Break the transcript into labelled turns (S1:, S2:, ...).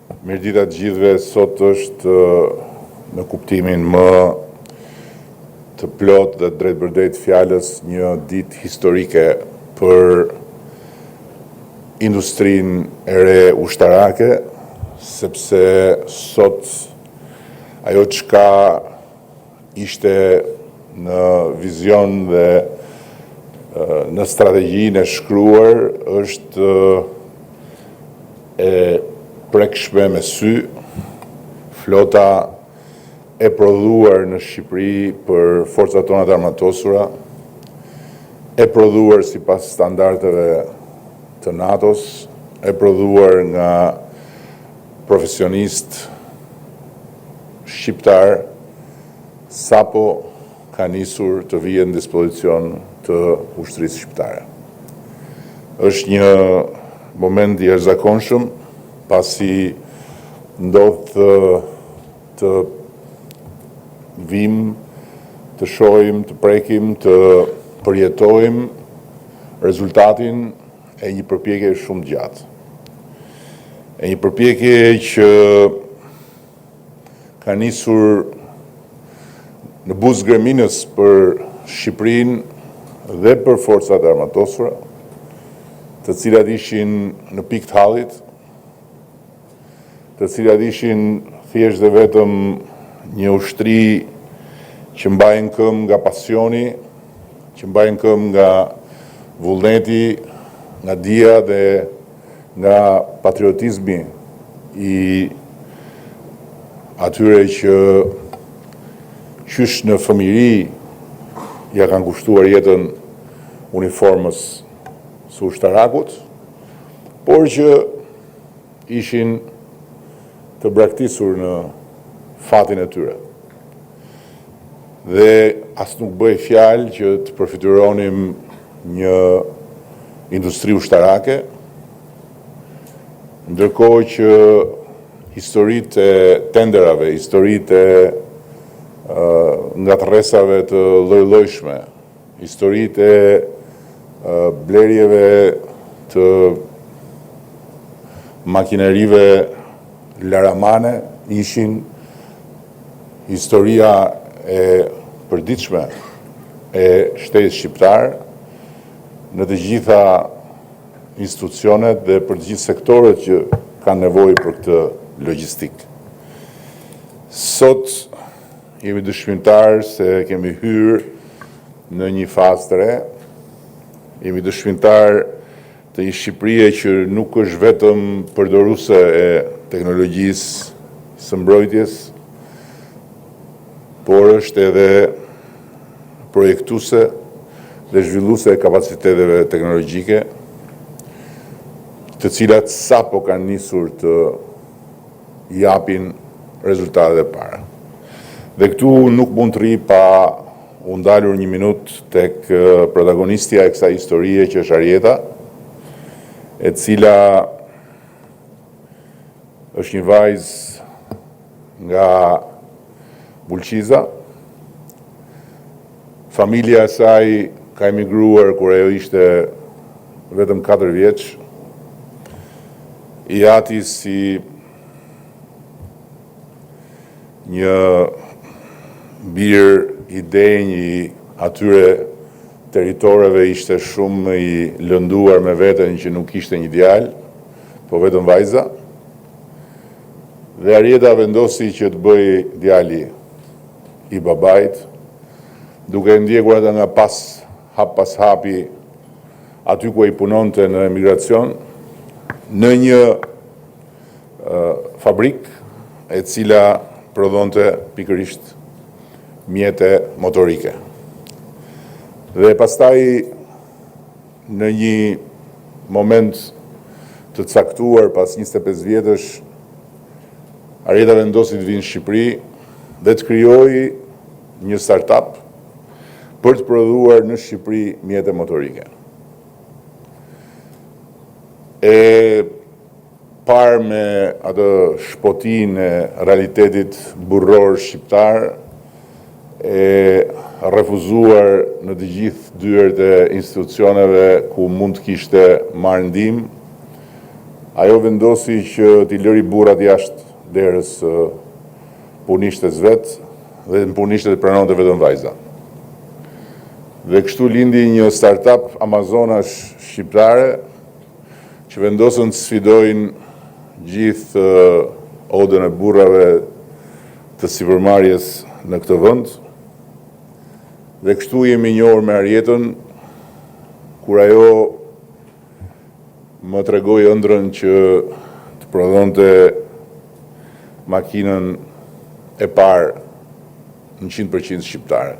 S1: Mirëdita të gjithëve, sot është në kuptimin më të plot dhe drejtpërdrejt fjalës një ditë historike për industrinë e re ushtarake, sepse sot ajo çka ishte në vizion dhe në strategjinë e shkruar është e prekshme me sy, flota e prodhuar në Shqipëri për forcat tona të armatosura, e prodhuar sipas standardeve të NATO-s, e prodhuar nga profesionist shqiptar, sapo ka nisur të vijë në dispozicion të ushtrisë shqiptare. Është një moment i jashtëzakonshëm, pasi ndodh të vim, të shohim, të prekim, të përjetojmë rezultatin e një përpjekje shumë gjatë. E një përpjekje që ka nisur në buzë greminës për Shqipërinë dhe për forcat e armatosura, të cilat ishin në pikë të hallit, të cilat ishin thjesht dhe vetëm një ushtri që mbajnë këmbë nga pasioni, që mbajnë këmbë nga vullneti, nga dia dhe nga patriotizmi i atyre që qysh në fëmijëri ja kanë kushtuar jetën uniformës së ushtarakut, por që ishin të braktisur në fatin e tyre. Dhe as nuk bëj fjalë që të përfituronim një industri ushtarake, ndërkohë që historitë e tenderave, historitë e ngatërresave të lloj-llojshme, historitë e blerjeve të makinerive laramane ishin historia e përditshme e shtetit shqiptar në të gjitha institucionet dhe për të gjithë sektorët që kanë nevojë për këtë logjistik. Sot jemi dëshmitar se kemi hyrë në një fazë të re, jemi dëshmitar të një Shqipërie që nuk është vetëm përdoruese e teknologjisë së mbrojtjes, por është edhe projektuese dhe zhvilluese e kapaciteteve teknologjike, të cilat sapo kanë nisur të japin rezultate para. Dhe këtu nuk mund të rri pa u ndalur një minutë tek protagonistja e kësaj historie që është Arjeta, e cila është një vajzë nga Bulqiza. Familja e saj ka emigruar kur ajo ishte vetëm 4 vjeç. I ati si një birë i denj i atyre territoreve, ishte shumë i lënduar me veten që nuk ishte një djalë, po vetëm vajza. Dhe Arjeta vendosi që të bëj djali i babait, duke ndjekur ata nga hap pas hapi aty ku ai punonte në emigracion, në një fabrik e cila prodhonte pikërisht mjete motorike. Dhe pastaj në një moment të caktuar pas 25 vjetësh, Arjeta vendosi të vinë në Shqipëri dhe të krijojë një startup për të prodhuar në Shqipëri mjete motorike. E parë me atë shpotinë e realitetit burror shqiptar, e refuzuar në të gjithë dyert e institucioneve ku mund të kishte marrë ndihmë, Ajo vendosi që t'i lëri burrat jashtë derës punishtes vetë dhe në punishtet e pranonte vetëm vajza. Dhe kështu lindi një startup Amazonash shqiptare që vendosën të sfidojnë gjithë odën e burrave të sipërmarrjes në këtë vend. Dhe kështu jemi njohur me Arietën, kur ajo më tregoi ëndrrën që të prodhonte makinën e parë në 100% shqiptare.